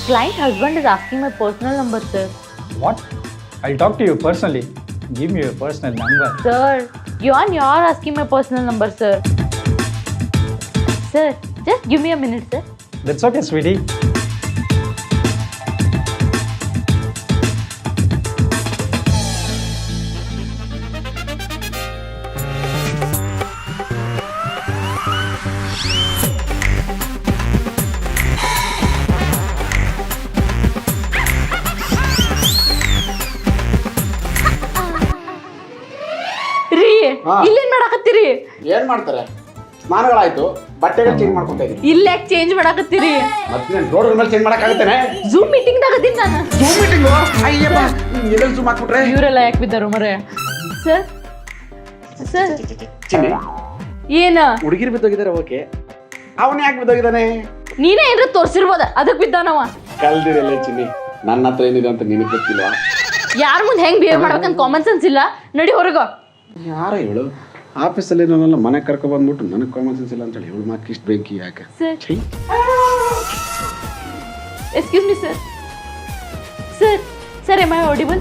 Client husband is asking my personal number, sir. What? I'll talk to you personally. Give me your personal number. Sir, you're asking my personal number, sir. Sir, just give me a minute, sir. That's okay, sweetie. ರೀ ಇಲ್ಲೇನ್ ಮಾಡಾಕತ್ತೀರಿ? ಏನ್ ಮಾಡ್ತಾರೆ? ಸ್ನಾನಗಳಾಯ್ತು, ಬಟ್ಟೆಗಳು change ಮಾಡ್ಕೊತಾ ಇದೀನಿ. ಇಲ್ಲ ಯಾಕೆ change ಮಾಡಾಕತ್ತೀರಿ? ಮತ್ತೆ ರೋಡ್ ಮೇಲೆ ಚೇಂಜ್ ಮಾಡಕ್ಕಾಗತ್ತೇನೆ? ಝೂಮ್ ಮೀಟಿಂಗ್ ದಾಗದೀನಿ ನಾನು. Zoom meeting? ಅಯ್ಯಪ್ಪ, ಎಲ್ಲೆಲ್ಲಿ ಝೂಮ್ ಹಾಕ್ಬಿಟ್ರೆ? ಇವರೆಲ್ಲ ಯಾಕೆ ಬಿದ್ದಾರು ಮರೆ? ಸರ್ ಸರ್ ಚಿನ್ನಿ, ಏನ ಹುಡುಗಿರು ಬಿದ್ದೋಗಿದ್ದಾರೆ, ಓಕೆ. ಅವನು ಯಾಕೆ ಬಿದ್ದೋಗಿದ್ದಾನೆ? ನೀನೇ ಏನ್ರ ತೋರ್ಸಿರ್ಬೋದ, ಅದಕ್ ಬಿದ್ದಾನವ. ಕಲ್ದಿರಲ್ಲ ಚಿನ್ನಿ, ನನ್ನ ಹತ್ರ ಏನಿದೆ ಅಂತ ನಿನಗೆ ಗೊತ್ತಿಲ್ವಾ? ಯಾರ ಮುಂದೆ ಹೆಂಗ್ ಬಿಹೇವ್ ಮಾಡ್ಬೇಕಂತ ಕಾಮನ್ ಸೆನ್ಸ್ ಇಲ್ಲ. ನಡಿ ಹೊರಗ. ಯಾರ ಇವಳು? ಆಫೀಸಲ್ಲಿ ನನ್ನೆಲ್ಲ ಮನೆ ಕರ್ಕೊ ಬಂದ್ಬಿಟ್ಟು ನನಗೆ ಕಾಮನ್ ಸೆನ್ಸ್ ಇಲ್ಲ ಅಂತೇಳಿ ಇವಳು ಮಾತು ಇಷ್ಟು ಬೆಂಕಿ ಯಾಕೆ? Sir excuse me sir. Sir sir M I audible?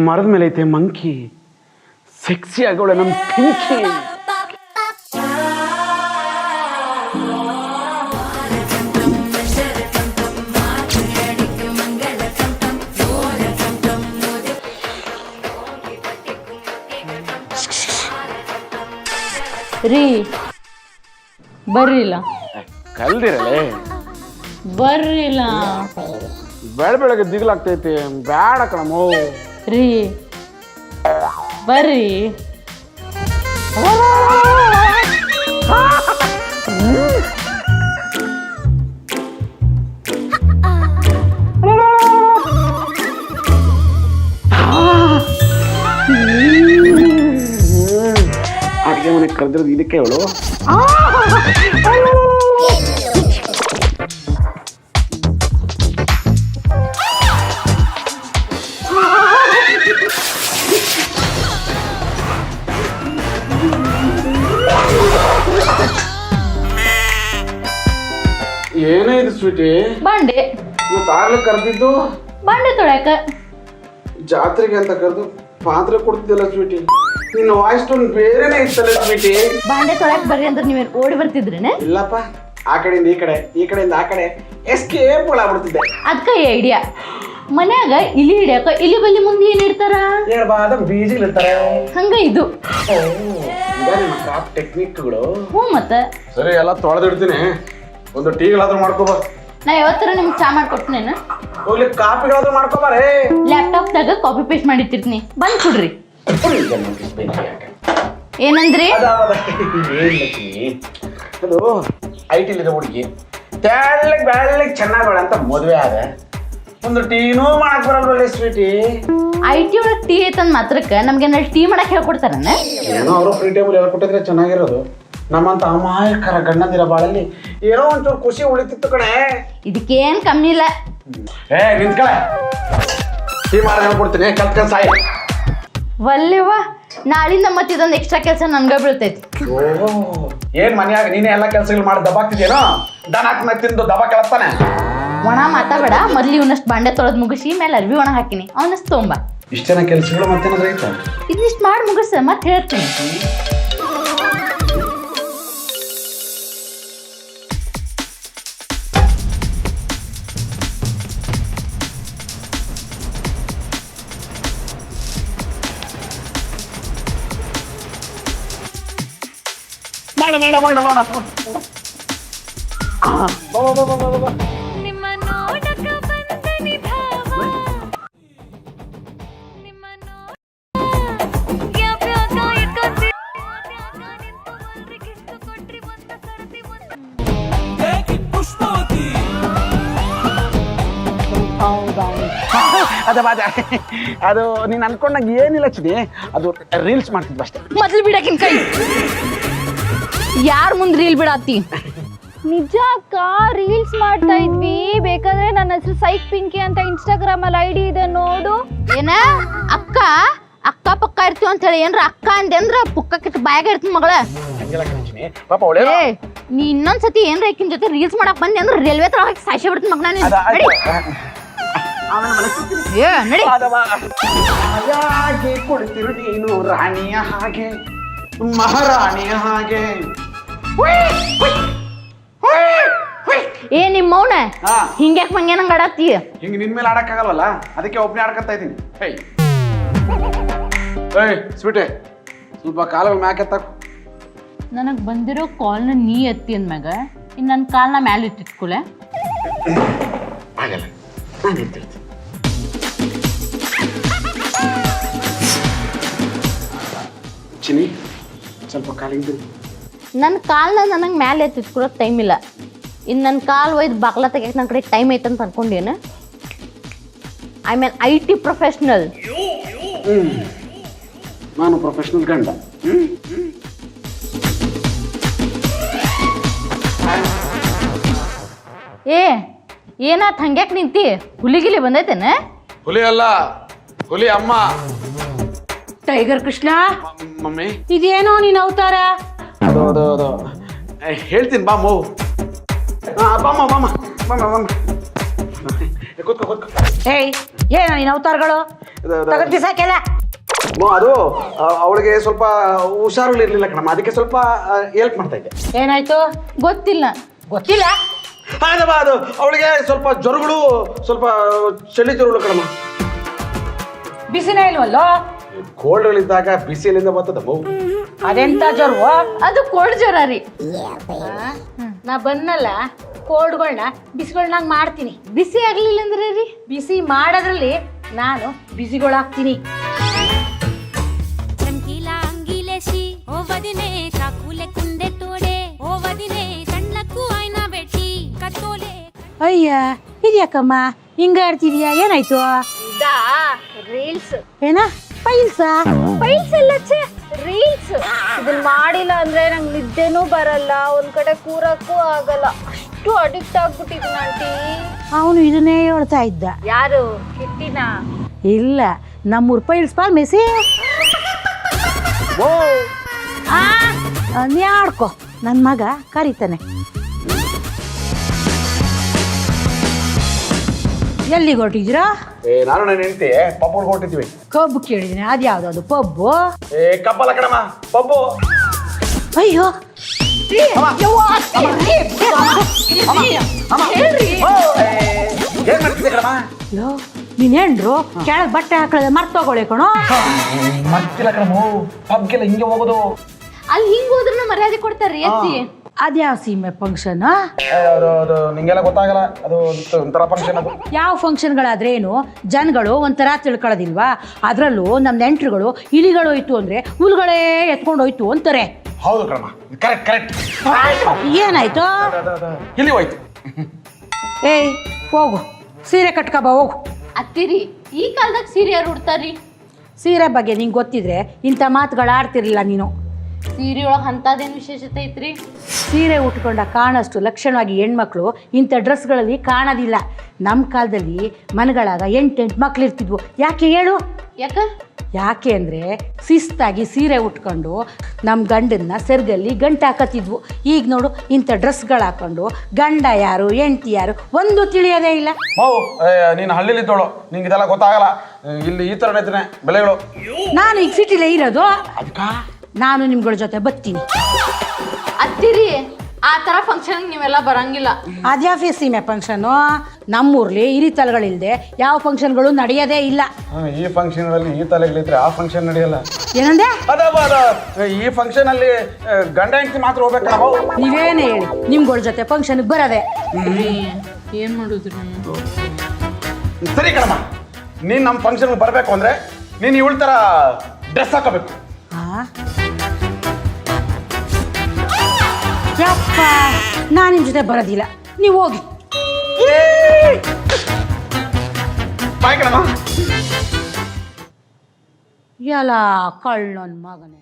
ಮರದ ಮೇಲೆ ಐತೆ ಮಂಕಿ, ಸೆಕ್ಸಿ ಆಗೋಳೆ ನಮ್ಮ ಪಿಂಕಿ. ರೀ ಬರ್ರಿಲ್ಲ, ಕಲ್ದಿರಲೇ ಬರ್ರಿಲ್ಲ. ಬೆಳಗ್ಗೆ ದಿಗ್ಲಾಗ್ತೈತಿ, ಬ್ಯಾಡ ಕಣಮೋ. ರೀ ಬರ್ರಿ. ಅಡುಗೆ ಮನೆ ಕರೆದಿರೋದು ಇದಕ್ಕೆ ಅವಳು. ಏನೇ ಇದು ಸ್ವೀಟಿ? ಬಾಂಡೆ ತಾರ್ಲಿ ಕರೆದಿದ್ದು ಬಾಂಡೆ ತೊಳ್ಯಾಕ. ಜಾತ್ರೆಗೆ ಅಂತ ಕರೆದು ಪಾತ್ರೆ ಕೊಡ್ತಿದ್ದಲ್ಲ ಸ್ವೀಟಿ. ನಿನ್ನ ವಾಯ್ಸ್ ಟೋನ್ ಬೇರೆನೇ ಇತ್ತಲ್ಲ ಸ್ವೀಟಿ. ಬಾಂಡೆ ತೊಳ್ಯಾಕ ಬರ್ರಿ ಅಂದ್ರೆ ನೀವೇನ್ ಓಡಿ ಬರ್ತಿದ್ರೇನೆ? ಇಲ್ಲಪ್ಪ, ಆ ಕಡೆಯಿಂದ ಈ ಕಡೆ, ಈ ಕಡೆಯಿಂದ ಆ ಕಡೆ ಎಸ್ಕೇಪ್ ಆಗ್ಬಿಡ್ತಿದ್ದೆ. ಅದ್ಕ ಐಡಿಯಾ. ಮನ್ಯಾಗ ಇಲಿ ಹಿಡಿಯಾಕ ಇಲಿ ಬಲ್ಲಿ ಮುಂದೆ ಏನ್ ಇಡ್ತಾರ? ಹೇಳ್ಬಾದ ಬೀಜಗಳಿರ್ತಾರೆ. ಹಂಗ ಇದು ನಿಮ್ಮ ಕ್ರಾಫ್ಟ್ ಟೆಕ್ನಿಕ್ಗಳು. ಹ್ಞೂ ಮತ್ತ. ಸರಿ, ಎಲ್ಲ ತೊಳೆದಿಡ್ತೀನಿ. ಒಂದು ಟೀಗಳಾದ್ರೂ ಮಾಡ್ಕೋಬಾ. ನಾ ಯಾವತ್ತರ ನಿಮ್ಗೆ ಚಾ ಮಾಡ್ಕೊಡ್ತೀನೇನ? ಹೋಗ್ಲಿ, ಕಾಪಿಗಳಾದ್ರೂ ಮಾಡ್ಕೋಬಾರೇ. ಲ್ಯಾಪ್ಟಾಪ್ದಾಗ ಕಾಪಿ ಪೇಸ್ಟ್ ಮಾಡಿಟ್ಟಿರ್ತೀನಿ, ಬಂದ್ ಕೊಡ್ರಿ. ಏನಂದ್ರಿ? ಅದು ಐಟಿಲಿದೆ ಹುಡುಗಿ, ತೆಳ್ಳಗ್ ಬೆಳ್ಳಗ್ ಚೆನ್ನಾಗ್ ಬೇಡ ಅಂತ ಮದುವೆ ಆದ. ಒಂದು ಟೀನೂ ಮಾಡಕ್ ಬರಲ್ವಲ್ಲ ಸ್ವೀಟಿ. IT ಒಳಗ್ ಟೀ ಐತಂದ್ ಮಾತ್ರಕ್ಕ ನಮ್ಗೆ ಟೀ ಮಾಡಕ್ ಹೇಳ್ಕೊಡ್ತಾರನ? ಏನೋ ಅವರು ಫ್ರೀ ಟೇಬಲ್ ಹೇಳ್ಕೊಟ್ಟಿದ್ರೆ ಚೆನ್ನಾಗಿರೋದು. ನಮ್ಮಂತ ಅಮಾಯಕರ ಗಂಡಂದಿರ ಬಾಳಲ್ಲಿ ಏನೋ ಒಂಚೂರು ಖುಷಿ ಉಳಿತಿತ್ತು ಕಣೆ. ಇದಕ್ಕೇನ್ ಕಮ್ಮಿ ಇಲ್ಲ. ನಿಂತ್ಕಳೆ, ಟೀ ಮಾಡಿ ಹೇಳ್ಕೊಡ್ತೀನಿ, ಕಲ್ತ್ಕೊಂಡ್ ಒಲ್ಲೆವಾ, ನಾಳಿಂದ ಮತ್ತೆ ಇದೊಂದು ಎಕ್ಸ್ಟ್ರಾ ಕೆಲಸ ನನ್ಗ ಬೀಳ್ತೈತಿ. ಏನ್ ಮನ್ಯಾಗ ನೀನೇ ಎಲ್ಲಾ ಕೆಲ್ಸಗಳು ಮಾಡಿ ದಬಾಕ್ತಿದೇನೋ? ದನ ಹಾಕ್ನ ತಿಂದು ದಬಾ ಕೆಳತ್ತಾನೆ. ಒಣ ಮಾತಾಬೇಡ, ಮೊದ್ಲು ಇವನಷ್ಟು ಬಾಂಡೆ ತೊಳೆದ್ ಮುಗಿಸಿ ಮೇಲೆ ಅರ್ವಿ ಒಣ ಹಾಕಿನಿ, ಅವನಷ್ಟು ತೊಂಬ. ಇಷ್ಟೇನ ಕೆಲ್ಸಗಳು ಮತ್ತೇನಾದ್ರು ಐತ? ಇದನ್ನಿಷ್ಟು ಮಾಡಿ ಮುಗಿಸ ಮತ್ತೆ ಹೇಳ್ತೀನಿ. ಅದು ನೀನ್ ಅನ್ಕೊಂಡಾಗ ಏನಿಲ್ಲ ಚಿನಿ, ಅದು ರೀಲ್ಸ್ ಮಾಡ್ತಿದ್ವಿ ಅಷ್ಟೇ. ಮೊದ್ಲು ಬಿಡಕಿನ್ ಕೈ. ಯಾರ ಮುಂದ್ ರೀಲ್ ಬಿಡಾತಿ? ನಿಜ ಅಕ್ಕ, ರೀಲ್ಸ್ ಮಾಡ್ತಾ ಇದ್ವಿ. ಬೇಕಾದ್ರೆ ನನ್ನ ಹೆಸರು ಸೈಕ್ ಪಿಂಕಿ ಅಂತ ಇನ್ಸ್ಟಾಗ್ರಾಮ್ ಅಲ್ಲಿ ID ಇದೆ ನೋಡು. ಏನ ಅಕ್ಕ ಅಕ್ಕ ಪಕ್ಕ ಇರ್ತೀವಿ ಅಂತ ಕೇಳಿ ಏನ್ರ ಅಕ್ಕ ಅಂದೆ ಅಂದ್ರ ಪುಕ್ಕಕ್ಕಿಟ್ಟು ಬಾಯಾಗ ಇಡ್ತೀನಿ ಮಗಳ. ಹಂಗೆಲ್ಲ ಕಣಚಿನಿ ಪಾಪ ಅವಳೇ ಏ ನೀ ಇನ್ನೊಂದ್ಸತಿ ಏನ್ರ ಆಕಿನ ಜೊತೆ ರೀಲ್ಸ್ ಮಾಡಕ್ ಬಂದೆ ಅಂದ್ರೆ ರೈಲ್ವೆ ತರ ಹಾಕಿ ಸಾಯಿಸಿ ಬಿಡ್ತೀನಿ ಮಗನ ನೀನು. ನಡಿ. ಏ ನಡಿ. ಹಾಗೆ ಕೊಡ್ತಿರು ನೀನು ರಾಣಿಯ ಹಾಗೆ ಮಹಾರಾಣಿಯ ಹಾಗೆ. ಏ ನಿಮ್ಮ ಮೌನ ಹಾ. ಹಿಂಗ್ಯಾಕ್ ಮಂಗೇನಂಗ ಆಡತ್ತಿ? ಹಿಂಗೆ ನಿನ್ ಮೇಲೆ ಆಡಕ್ಕಾಗಲ್ವಲ್ಲ, ಅದಕ್ಕೆ ಒಬ್ಬನೇ ಆಡ್ಕಂತ ಇದ್ದೀನಿ. ಏಯ್ ಸ್ವೀಟೆ, ಸ್ವಲ್ಪ ಕಾಲ ಮ್ಯಾಕೆ ಎತ್ತಾಕು. ನನಗೆ ಬಂದಿರೋ ಕಾಲ್ನ ನೀ ಎತ್ತಿ ಅಂದ್ಮ್ಯಾಗ ಇನ್ನು ನನ್ನ ಕಾಲ್ನ ಮ್ಯಾಲೆ ಇಟ್ಟಿಟ್ಕೊಲೆ. ಆಗಲ್ಲ, ನಾನು ಹೇಳ್ತೀನಿ. ಚಿನಿ ಸ್ವಲ್ಪ ಕಾಲಿಗೆ ನನ್ನ ಕಾಲ್ನ ನನಗೆ ಮ್ಯಾಲೆ ಎತ್ತಿಟ್ಕೊಳಕ್ಕೆ ಟೈಮ್ ಇಲ್ಲ. ಇನ್ನು ನನ್ನ ಕಾಲು ಒಯ್ದು ಬಾಗ್ಲ ತೆಗಿಯಕ್ಕೆ ನನ್ನ ಕಡೆ ಟೈಮ್ ಐತೆ ಅಂತ ಅನ್ಕೊಂಡೇನು? I mean IT professional. ನಾನು ಪ್ರೊಫೆಷ್ನಲ್ ಗಂಡ. ಏ ಏನಾತ್ ಹಂಗ್ಯಾಕೆ ನಿಂತಿ? ಹುಲಿಗಿಲಿ ಬಂದೈತೇನ? ಹುಲಿ ಅಲ್ಲ, ಹುಲಿ ಅಮ್ಮ. ಟೈಗರ್ ಕೃಷ್ಣ, ಮಮ್ಮಿ ಇದೇನೋ ನೀನ್ ಅವತಾರ? ಅದು ಹೇಳ್ತೀನಿ ಬಾ ಮೋ. ಬಾಮ ಬಾಮ ಬಾಮ ಬಾಮ ಕೂತ್ಕೋ ಕೂತ್ಕೋ. ಏಯ್, ಏನೋ ನೀನ್ ಅವತಾರಗಳು? ತಗದ್ ಬಿಸಾಕೆಲ್ಲ. ಅದು ಅವಳಿಗೆ ಸ್ವಲ್ಪ ಹುಷಾರುಗಳಿರ್ಲಿಲ್ಲ ಕಣಮ್ಮ, ಅದಕ್ಕೆ ಸ್ವಲ್ಪ ಹೆಲ್ಪ್ ಮಾಡ್ತಾ ಇದ್ದೆ. ಏನಾಯ್ತು? ಗೊತ್ತಿಲ್ಲ. ಗೊತ್ತಿಲ್ಲ? ಅದು ಅವಳಿಗೆ ಸ್ವಲ್ಪ ಜ್ವರಗಳು, ಸ್ವಲ್ಪ ಚಳಿ ಜ್ವರಗಳು ಕಣಮ್ಮ. ಬಿಸಿನೇ ಇಲ್ವಲ್ಲೋ? ಕೋಲ್ಡ್ಗಳಿದ್ದಾಗ ಬಿಸಿಲಿಂದ ಬರ್ತದ ಮೌ. ಅದೆಂತ ಜ್ವರವೋ? ಅದು ಕೋಲ್ಡ್ ಜ್ವರ ರೀ. ನಾ ಬಂದಲ್ಲ, ಕೋಲ್ಡ್ಗಳನ್ನ ಬಿಸಿಗಳನ್ನಾಗ ಮಾಡ್ತೀನಿ. ಬಿಸಿ ಆಗ್ಲಿಲ್ಲ ಅಂದ್ರೆ ರೀ? ಬಿಸಿ ಮಾಡೋದ್ರಲ್ಲಿ ನಾನು ಬಿಸಿಗಳಾಗ್ತೀನಿ. ಚಂಕೀಲಾ ಅಂಗೀಲೇಶಿ ಓ ವದಿನೆ ಕಾಕೂಲೆ ಕುಂದೆ ತೋಡೆ ಓ ವದಿನೆ ಕಣ್ಣಕ್ಕೂ ಆಯ್ನ ಬೆಟ್ಟಿ ಕತ್ತೋಲೆ. ಅಯ್ಯ, ಇದ್ಯಾಕಮ್ಮ ಹಿಂಗ ಆಡ್ತಿದ್ಯಾ? ಏನಾಯ್ತು? ರೀಲ್ಸ್ ಏನ ಪೈಲ್ಸಾ? ಫೈಲ್ಸ್ ಎಲ್ಲ ರೀಲ್ಸ್. ಇದನ್ನ ಮಾಡಿಲ್ಲ ಅಂದ್ರೆ ನಂಗೆ ನಿದ್ದೆನೂ ಬರಲ್ಲ, ಒಂದ್ ಕಡೆ ಕೂರಕ್ಕೂ ಆಗಲ್ಲ, ಅಷ್ಟು ಅಡಿಕ್ಟ್ ಆಗ್ಬಿಟ್ಟಿದ್ದೀನಿ ಆಂಟಿ. ಅವನು ಇದನ್ನೇ ಹೇಳ್ತಾ ಇದ್ದ. ಯಾರು? ಕಿಟ್ಟಿನ? ಇಲ್ಲ, ನಮ್ಮೂರ್ ಪೈಲ್ಸ್ ಪಾಲ್ ಮೆಸಿ. ನೀ ಆಡ್ಕೊ, ನನ್ನ ಮಗ ಕರೀತಾನೆ. ಎಲ್ಲಿಗೆ ಹೊರಟಿದ್ದೀರಾ? ನಾನು ನನ್ನ ಹೆಂಡತಿ ಪಬ್ಬು ಹೊರಟಿದ್ವಿ. ಕಬ್ಬು ಕೇಳಿದ್ದೀನಿ, ಅದ್ಯಾವ್ದು ಅದು ಪಬ್ಬು? ಕಬ್ಬಲ್ಲ ಕಣಮ್ಮ, ಪಬ್ಬು. ಅಯ್ಯೋ, ಏನ್ ಮಾಡ್ತಿದ್ದೆ ಕಣಮ್ಮ? ಲೋ, ನೀನೇನ್ರು ಕೆಳಗೆ ಬಟ್ಟೆ ಹಾಕಳದೆ ಮರ್ತೋಗೊಳೆ ಕಣೋ. ಮತ್ತಿಲ್ಲ ಕಣಮ್ಮ, ಪಬ್ಗೆಲ್ಲ ಹಿಂಗೆ ಹೋಗೋದು. ಅಲ್ಲಿ ಹಿಂಗ್ ಹೋದ್ರೂ ಮರ್ಯಾದೆ ಕೊಡ್ತಾರ್ರಿ ಎತ್ತಿ. ಅದ್ಯಾವ ಸೀಮೆ ಫಂಕ್ಷನ್? ಅದು ನಿಂಗೆಲ್ಲ ಗೊತ್ತಾಗಲ್ಲ, ಅದು ಒಂಥರ ಫಂಕ್ಷನ್. ಅದು ಯಾವ ಫಂಕ್ಷನ್ಗಳಾದ್ರೇನು ಜನಗಳು ಒಂಥರ ತಿಳ್ಕೊಳ್ಳೋದಿಲ್ವಾ? ಅದರಲ್ಲೂ ನಮ್ಮ ನೆಂಟ್ರುಗಳು ಇಲಿಗಳು ಹೋಯ್ತು ಅಂದ್ರೆ ಹುಲ್ಗಳೇ ಎತ್ಕೊಂಡು ಹೋಯ್ತು ಅಂತಾರೆ. ಹೌದು ಕಣಮ್ಮ, ಕರೆಕ್ಟ್ ಕರೆಕ್ಟ್. ಏನಾಯ್ತು? ಇಲ್ಲಿ ಹೋಯ್ತು. ಏಯ್, ಹೋಗು, ಸೀರೆ ಕಟ್ಕಬ ಹೋಗು. ಅತ್ತಿರಿ ಈ ಕಾಲದಾಗ ಸೀರೆ ಯಾರು ಉಡ್ತಾರ್ರಿ? ಸೀರೆ ಬಗ್ಗೆ ನಿಂಗೆ ಗೊತ್ತಿದ್ರೆ ಇಂಥ ಮಾತುಗಳು ಆಡ್ತಿರ್ಲಿಲ್ಲ ನೀನು. ಸೀರೆ ಒಳಗೆ ಅಂಥದ್ದೇನು ವಿಶೇಷತೆ ಐತ್ರಿ? ಸೀರೆ ಉಟ್ಕೊಂಡ ಕಾಣಷ್ಟು ಲಕ್ಷಣವಾಗಿ ಹೆಣ್ಮಕ್ಳು ಇಂಥ ಡ್ರೆಸ್ಗಳಲ್ಲಿ ಕಾಣೋದಿಲ್ಲ. ನಮ್ಮ ಕಾಲದಲ್ಲಿ ಮನೆಗಳಾಗ 8 ಮಕ್ಳು ಇರ್ತಿದ್ವು. ಯಾಕೆ ಹೇಳು? ಯಾಕೆ ಅಂದರೆ ಶಿಸ್ತಾಗಿ ಸೀರೆ ಉಟ್ಕೊಂಡು ನಮ್ಮ ಗಂಡನ್ನ ಸೆರ್ಗಲ್ಲಿ ಗಂಟು ಹಾಕತ್ತಿದ್ವು. ಈಗ ನೋಡು, ಇಂಥ ಡ್ರೆಸ್ಗಳು ಹಾಕೊಂಡು ಗಂಡ ಯಾರು ಹೆಂಡತಿ ಯಾರು ಒಂದು ತಿಳಿಯೋದೇ ಇಲ್ಲ. ನೀನು ಹಳ್ಳಿಲಿದ್ದೋಳು, ನಿಂಗೆ ಇದೆಲ್ಲ ಗೊತ್ತಾಗಲ್ಲ. ಇಲ್ಲಿ ಈ ಥರ ನೈತನೆ ಬೆಲೆಗಳು. ನಾನು ಈಗ ಸಿಟಿಲೇ ಇರೋದು, ನಾನು ನಿಮ್ಗಳ ಜೊತೆ ಬರ್ತೀನಿ. ಅತ್ತಿರಿ ಆ ಥರ ಫಂಕ್ಷನ್ ನೀವೆಲ್ಲ ಬರಂಗಿಲ್ಲ. ಅದ್ಯಾವ ಸೀಮೆ ಫಂಕ್ಷನು? ನಮ್ಮೂರ್ಲಿ ಹಿರಿತಲಗಳಿಲ್ದೆ ಯಾವ ಫಂಕ್ಷನ್ಗಳು ನಡೆಯೋದೇ ಇಲ್ಲ. ಈ ಫಂಕ್ಷನ್ಗಳಲ್ಲಿ ಈ ತಲೆಗಳಿದ್ರೆ ಆ ಫಂಕ್ಷನ್ ನಡೆಯಲ್ಲ. ಏನಂದೆ? ಈ ಫಂಕ್ಷನ್ ಅಲ್ಲಿ ಗಂಡ ಹೆಂಡತಿ ಮಾತ್ರ ಹೋಗ್ಬೇಕು ನಾವು. ನೀವೇನೇ ಹೇಳಿ, ನಿಮ್ಗಳ ಜೊತೆ ಫಂಕ್ಷನ್ಗೆ ಬರೋದೆ. ಏನ್ ಮಾಡುದ್ರಿ? ಸರಿ ಕಣಮ್ಮ, ನೀನು ನಮ್ಮ ಫಂಕ್ಷನ್ಗೆ ಬರಬೇಕು ಅಂದರೆ ನೀನು ಇವಳ ಥರ ಡ್ರೆಸ್ ಹಾಕೋಬೇಕು. ಯಪ್ಪ, ನಾನು ನಿಮ್ಮ ಜೊತೆ ಬರೋದಿಲ್ಲ, ನೀವು ಹೋಗಿ. ಬಾಯ್ ಕಣಮ್ಮ. ಎಲ್ಲ ಕಳ್ಳನ ಮಗನೇ.